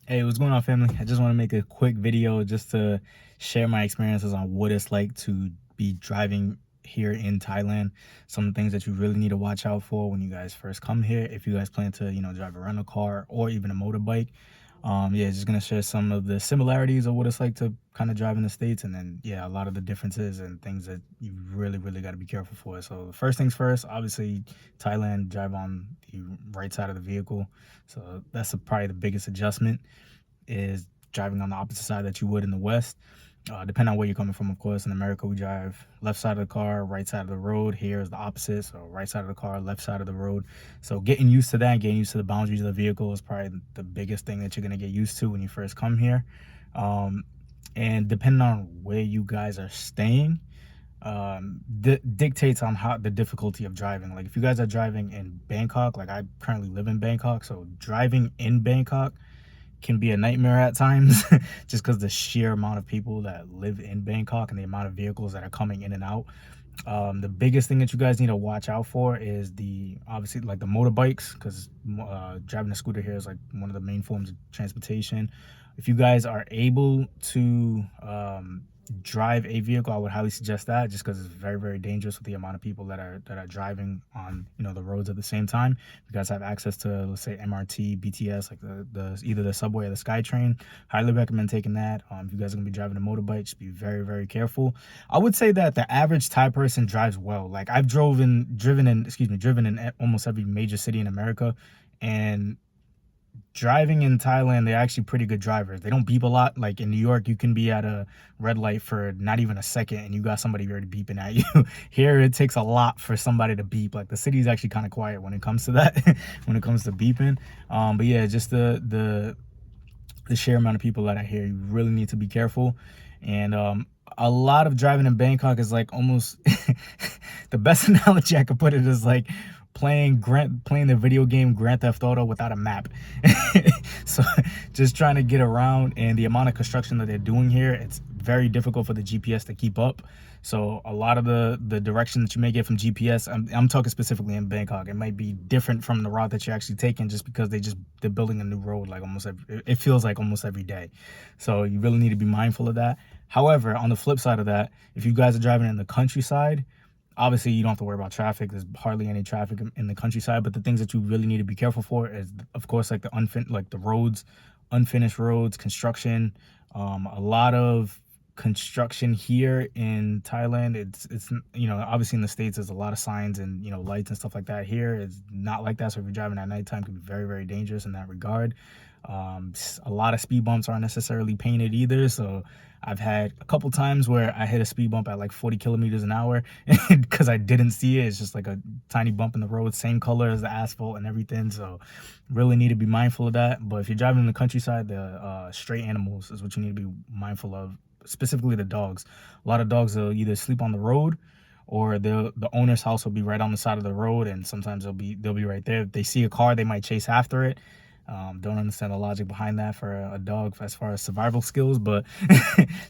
Hey, what's going on, family? I just want to make a quick video just to share my experiences on what it's like to be driving here in Thailand. Some things that you really need to watch out for when you guys first come here. If you guys plan to, drive a rental car or even a motorbike. Yeah, just gonna share some of the similarities of what it's like to kind of drive in the States, and then yeah, a lot of the differences and things that you really, really got to be careful for. So first things first, obviously Thailand, drive on the right side of the vehicle. So that's probably the biggest adjustment, is driving on the opposite side that you would in the West. Depending on where you're coming from, of course. In America, we drive left side of the car, right side of the road. Here is the opposite, so right side of the car, left side of the road. So getting used to that, getting used to the boundaries of the vehicle is probably the biggest thing that you're gonna get used to when you first come here. Um, and depending on where you guys are staying, dictates on how the difficulty of driving. Like if you guys are driving in Bangkok, like I currently live in Bangkok, so driving in Bangkok can be a nightmare at times just because the sheer amount of people that live in Bangkok and the amount of vehicles that are coming in and out. The biggest thing that you guys need to watch out for is obviously like the motorbikes, because driving a scooter here is like one of the main forms of transportation. If you guys are able to drive a vehicle, I would highly suggest that, just because it's very, very dangerous with the amount of people that are driving on the roads at the same time. If you guys have access to, let's say, MRT, BTS, like the either the subway or the SkyTrain, highly recommend taking that. If you guys are gonna be driving a motorbike, just be very, very careful. I would say that the average Thai person drives well. Like I've driven in almost every major city in America, and driving in Thailand, they're actually pretty good drivers. They don't beep a lot. Like in New York, you can be at a red light for not even a second and you got somebody already beeping at you. Here, it takes a lot for somebody to beep. Like the city is actually kind of quiet when it comes to that, when it comes to beeping. But yeah, just the sheer amount of people that are here, you really need to be careful. And a lot of driving in Bangkok is like almost the best analogy I could put it is like playing the video game Grand Theft Auto without a map. So just trying to get around, and the amount of construction that they're doing here, it's very difficult for the GPS to keep up. So a lot of the direction that you may get from GPS, I'm talking specifically in Bangkok, it might be different from the route that you're actually taking, just because they're building a new road like it feels like almost every day. So you really need to be mindful of that. However, on the flip side of that, if you guys are driving in the countryside, obviously you don't have to worry about traffic. There's hardly any traffic in the countryside, but the things that you really need to be careful for is, of course, like the roads, unfinished roads, construction. A lot of construction here in Thailand. It's obviously in the States there's a lot of signs and lights and stuff like that. Here it's not like that. So if you're driving at nighttime, it can be very, very dangerous in that regard. A lot of speed bumps aren't necessarily painted either, so I've had a couple times where I hit a speed bump at like 40 kilometers an hour because I didn't see it. It's just like a tiny bump in the road, same color as the asphalt and everything. So really need to be mindful of that. But if you're driving in the countryside, the stray animals is what you need to be mindful of, specifically the dogs. A lot of dogs will either sleep on the road, or the owner's house will be right on the side of the road, and sometimes they'll be right there. If they see a car, they might chase after it. Don't understand the logic behind that for a dog as far as survival skills, but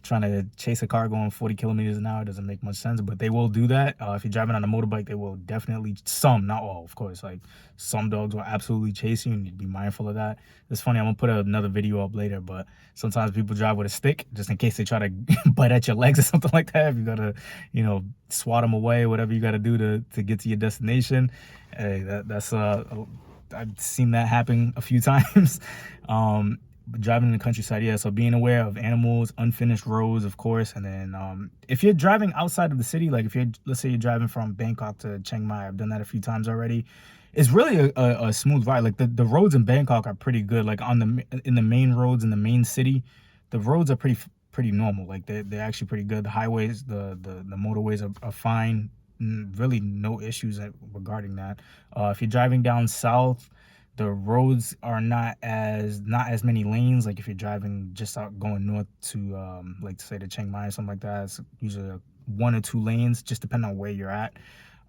trying to chase a car going 40 kilometers an hour doesn't make much sense. But they will do that. If you're driving on a motorbike, they will definitely, some, not all, of course, like some dogs will absolutely chase you, and you need to be mindful of that. It's funny, I'm gonna put another video up later, but sometimes people drive with a stick just in case they try to bite at your legs or something like that. If you gotta, swat them away, whatever you gotta do to get to your destination. Hey, that's I've seen that happen a few times. Driving in the countryside, yeah. So being aware of animals, unfinished roads, of course. And then if you're driving outside of the city, like let's say you're driving from Bangkok to Chiang Mai, I've done that a few times already. It's really a smooth ride. Like the roads in Bangkok are pretty good. Like in the main roads in the main city, the roads are pretty normal. Like they're actually pretty good. The highways, the motorways are fine. Really no issues regarding that. If you're driving down south, the roads are not as many lanes. Like if you're driving just out going north to like say to Chiang Mai or something like that, it's usually one or two lanes, just depending on where you're at.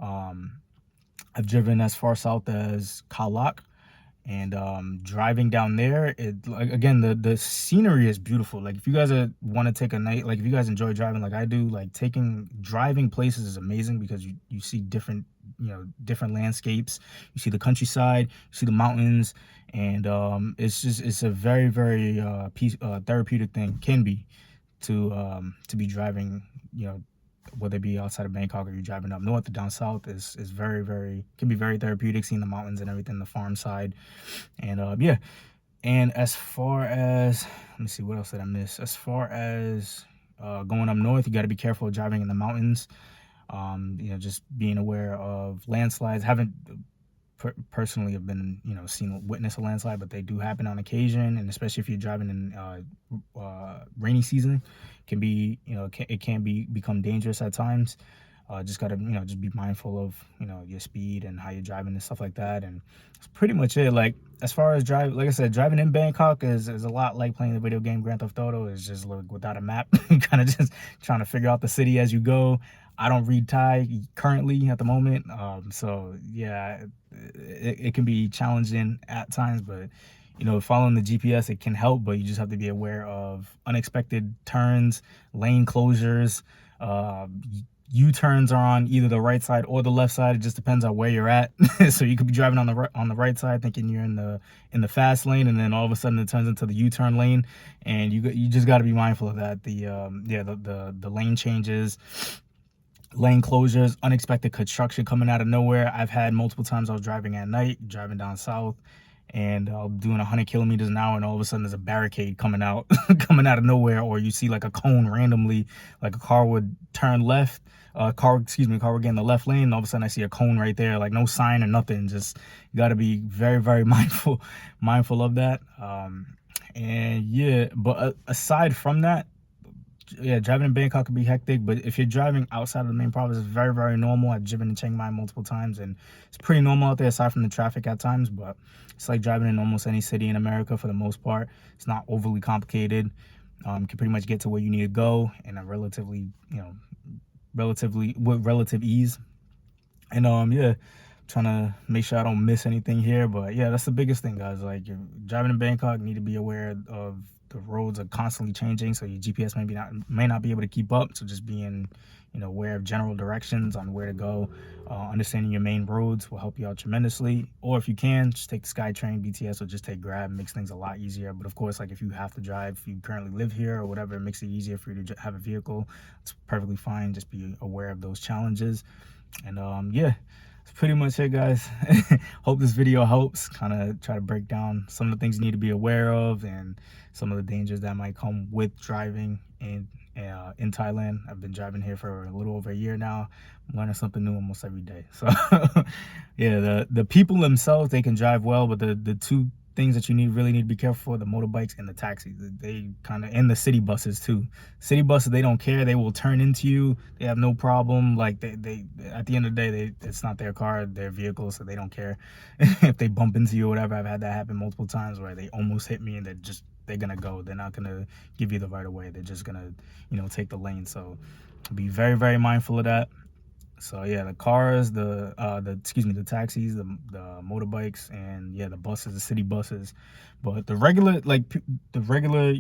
I've driven as far south as Khao Lak, And driving down there, it, like, again, the scenery is beautiful. Like if you guys want to take a night, like if you guys enjoy driving like I do, like driving places is amazing, because you see different, different landscapes. You see the countryside, you see the mountains, and it's a very, very therapeutic thing, can be, to be driving, whether it be outside of Bangkok or you're driving up north or down south, is very, very, can be very therapeutic, seeing the mountains and everything, the farm side. And yeah. And as far as, let me see, what else did I miss? As far as going up north, you got to be careful of driving in the mountains. Just being aware of landslides. Haven't personally have been, witness a landslide, but they do happen on occasion, and especially if you're driving in rainy season, can be, it can become dangerous at times. Just gotta, just be mindful of, your speed and how you're driving and stuff like that. And it's pretty much it. Like as far as like I said, driving in Bangkok is a lot like playing the video game Grand Theft Auto. It's just like without a map, kind of just trying to figure out the city as you go. I don't read Thai currently at the moment, so yeah, it can be challenging at times, but following the GPS, it can help, but you just have to be aware of unexpected turns, lane closures. U-turns are on either the right side or the left side. It just depends on where you're at. So you could be driving on the right side, thinking you're in the fast lane, and then all of a sudden it turns into the U-turn lane, and you just got to be mindful of that. The lane changes, lane closures, unexpected construction coming out of nowhere. I've had multiple times I was driving at night, driving down south, and doing 100 kilometers an hour, and all of a sudden there's a barricade coming out coming out of nowhere, or you see like a cone randomly, like a car would turn left, car would get in the left lane, and all of a sudden I see a cone right there, like no sign or nothing. Just, you got to be very, very mindful of that. And yeah, but aside from that, yeah, driving in Bangkok can be hectic, but if you're driving outside of the main province, it's very, very normal. I've driven in Chiang Mai multiple times, and it's pretty normal out there aside from the traffic at times, but it's like driving in almost any city in America for the most part. It's not overly complicated. You can pretty much get to where you need to go in a relatively, with relative ease. And yeah, trying to make sure I don't miss anything here, but yeah, that's the biggest thing, guys. Like, you're driving in Bangkok, you need to be aware of the roads are constantly changing, so your GPS may not be able to keep up. So just being, aware of general directions on where to go, understanding your main roads will help you out tremendously. Or if you can, just take the SkyTrain, BTS, or just take Grab. It makes things a lot easier. But of course, like if you have to drive, if you currently live here or whatever, it makes it easier for you to have a vehicle. It's perfectly fine. Just be aware of those challenges. And yeah, that's pretty much it, guys. Hope this video helps kind of try to break down some of the things you need to be aware of, and some of the dangers that might come with driving in Thailand. I've been driving here for a little over a year now. I'm learning something new almost every day. So yeah, the people themselves, they can drive well, but the two things that you really need to be careful for: the motorbikes and the taxis. They kind of, and the city buses too. City buses, they don't care. They will turn into you. They have no problem. Like they at the end of the day, it's not their car, their vehicle, so they don't care if they bump into you or whatever. I've had that happen multiple times where they almost hit me, and they're gonna go. They're not gonna give you the right of way. They're just gonna, take the lane. So be very, very mindful of that. So yeah, the cars, the taxis, the motorbikes, and yeah, the buses, the city buses. But the regular, regular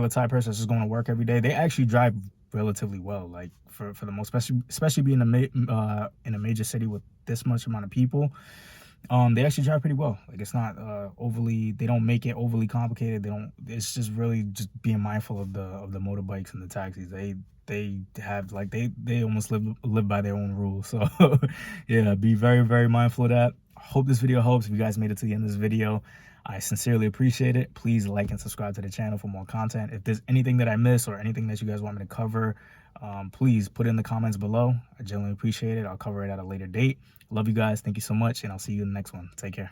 Thai person that's just going to work every day, they actually drive relatively well. Like for the most, especially being in a major city with this much amount of people, they actually drive pretty well. Like, it's not overly, they don't make it overly complicated. It's just really just being mindful of the motorbikes and the taxis. They have, like, they almost live by their own rules. So yeah, be very, very mindful of that. Hope this video helps. If you guys made it to the end of this video, I sincerely appreciate it. Please like and subscribe to the channel for more content. If there's anything that I miss or anything that you guys want me to cover, please put it in the comments below. I genuinely appreciate it. I'll cover it at a later date. Love you guys. Thank you so much, and I'll see you in the next one. Take care.